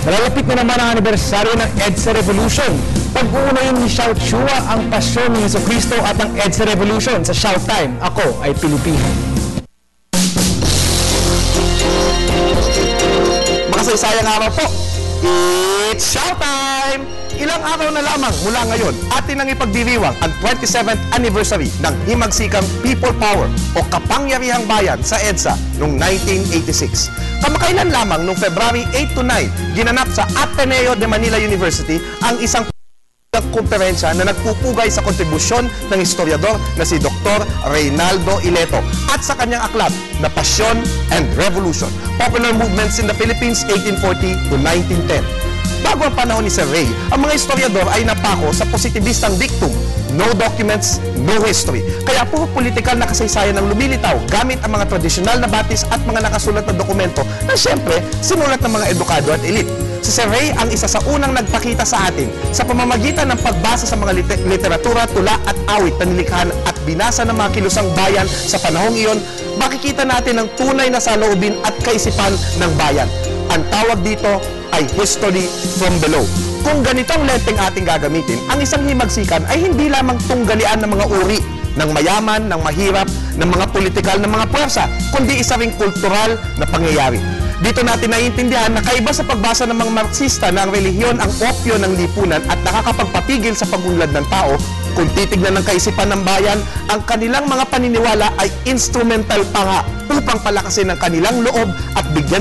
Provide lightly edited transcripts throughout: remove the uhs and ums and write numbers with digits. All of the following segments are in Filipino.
Malalapit na naman ang anibersaryo ng EDSA Revolution. Pag-uunayin ni Xiao Chua ang pasyon ni Jesucristo at ang EDSA Revolution sa Showtime. Ako ay Pilipino. Makasaysayang araw po. It's Showtime! Ilang araw na lamang mula ngayon, atin ang ipagdiriwang ang 27th anniversary ng himagsikang People Power o Kapangyarihang Bayan sa EDSA noong 1986. Kamakailan lamang noong February 8 to 9, ginanap sa Ateneo de Manila University ang isang konferensya na nagpupugay sa kontribusyon ng historiador na si Dr. Reynaldo Ileto at sa kanyang aklat na Passion and Revolution, Popular Movements in the Philippines 1840 to 1910. Bago ang panahon ni Sir Ray, ang mga historiador ay napako sa positibistang dictum, no documents, no history. Kaya puro politikal na kasaysayan ang lumilitaw gamit ang mga tradisyonal na batis at mga nakasulat na dokumento na siyempre sinulat ng mga edukado at elite. Si Sir Ray ang isa sa unang nagpakita sa atin sa pamamagitan ng pagbasa sa mga literatura, tula at awit na nilikhan at binasa ng mga kilusang bayan sa panahong iyon, makikita natin ang tunay na saloobin at kaisipan ng bayan. Ang tawag dito ay history from below. Kung ganitong lenteng ating gagamitin, ang isang himagsikan ay hindi lamang tunggalian ng mga uri, ng mayaman, ng mahirap, ng mga politikal na mga puwersa, kundi isa ring kultural na pangyayari. Dito natin naiintindihan na kaiba sa pagbasa ng mga Marxista na ang relihiyon ang opyo ng lipunan at nakakapagpapigil sa pagunlad ng tao, kung titignan ng kaisipan ng bayan, ang kanilang mga paniniwala ay instrumental pa nga upang palakasin ang kanilang loob at bigyan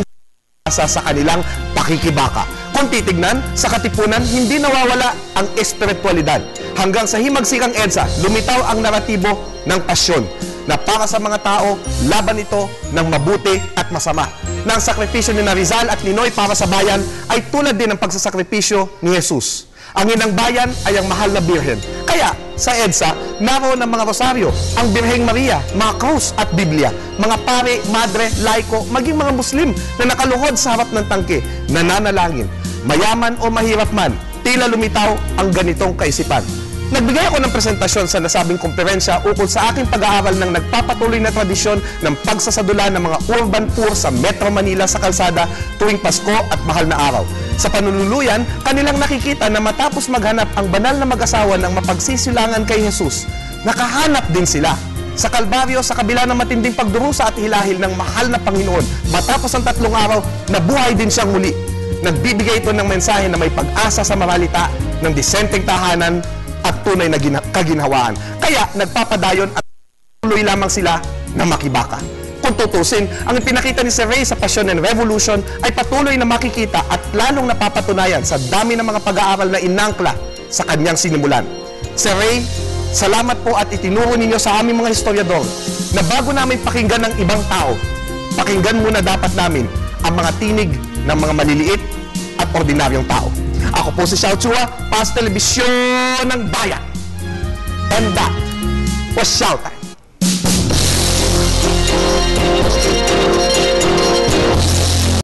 sa kanilang pakikibaka. Kung titignan, sa katipunan, hindi nawawala ang espiritualidad. Hanggang sa himagsikang EDSA, lumitaw ang naratibo ng pasyon na para sa mga tao, laban ito ng mabuti at masama. Na ang sakripisyo ni Rizal at Ninoy para sa bayan ay tulad din ng pagsasakripisyo ni Jesus. Ang inang bayan ay ang mahal na birhen. Kaya, sa EDSA, naroon ang mga rosaryo, ang Birheng Maria, mga krus at Biblia, mga pare, madre, laiko, maging mga Muslim na nakaluhod sa harap ng tangke, nananalangin. Mayaman o mahirap man, tila lumitaw ang ganitong kaisipan. Nagbigay ako ng presentasyon sa nasabing komperensya ukol sa aking pag-aaral ng nagpapatuloy na tradisyon ng pagsasadula ng mga urban tour sa Metro Manila sa kalsada tuwing Pasko at mahal na araw. Sa panunuluyan, kanilang nakikita na matapos maghanap ang banal na mag-asawa ng mapagsisilangan kay Jesus, nakahanap din sila sa Kalbaryo sa kabila ng matinding pagdurusa at hilahil ng mahal na Panginoon. Matapos ang 3 araw, nabuhay din siyang muli. Nagbibigay ito ng mensahe na may pag-asa sa maralita ng disenteng tahanan at tunay na kaginhawaan. Kaya nagpapadayon at tuloy lamang sila na makibaka. Kung tutusin, ang ipinakita ni Sir Ray sa Passion and Revolution ay patuloy na makikita at lalong napapatunayan sa dami ng mga pag-aaral na inangkla sa kanyang sinimulan. Sir Ray, salamat po at itinuro ninyo sa aming mga historiador na bago namin pakinggan ng ibang tao, pakinggan muna dapat namin ang mga tinig ng mga maliliit at ordinaryong tao. Ako po si Xiao Chua, para sa Telebisyon ng Bayan. And that was Showtime.